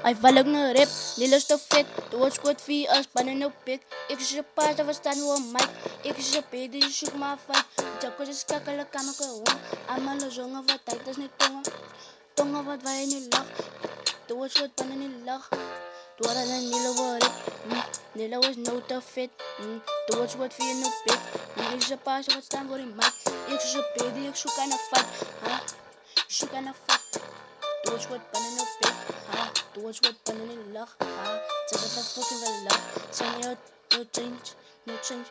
Hij val ook naar rap, die lust te vet. Dood squad 4 als pannen op pit. Ik is je paard, we staan nu op mic. Ik is je peet, die zoek maar fight. Jacko is kakelen, kan ik gewoon. Allemaal zongen wat tijd is niet tongen. Tongen wat wij niet lach. Dood squad pannen niet lach. Door een hele woord. Nilo is no te fit. Dood squad 4 op pit. Ik is je paard, wat staan voor die mic. Ik is je peet, die ik zoek aan een fight. Zoek aan een fight. Dood squad pannen op pit. Dood squad pannen niet lach. Zeg dat fucking wel lach. Zijn no change, no change.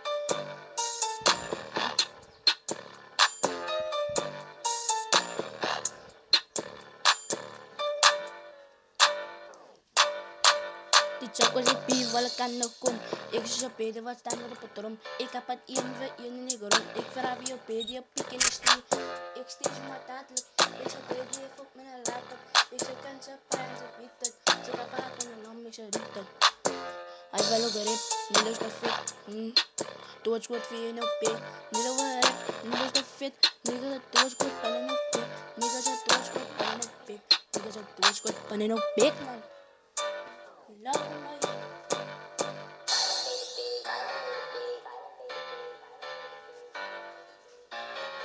Die chocos die pief, wel kan nog kom. Ik is op peden, wat staan er op het trom. Ik heb het één voor één in de grond. Ik vraag je op peden, je piek in de stier. Ik steeds maar dadelijk. Ik zeg peden, je fuck met een laptop. Ik zeg kan ze pijn, ze biedt het. Ze kan praten en dan ik ze riep het. Hij wil ook rip, niet lust te fit. Dood squad 4 op pit. Niet over rip, niet lust te fit. Niet dat het dood squad pannen op pit. Niet dat het dood squad pannen op pit. Niet dat het dood squad pannen op pit, man. Love me.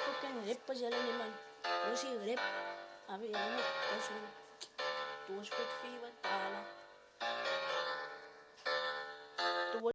Fucking rip pas jullie niet, man. Hoe zie je rip? Heb je helemaal pas hoe? Doe eens goed 4 wat halen.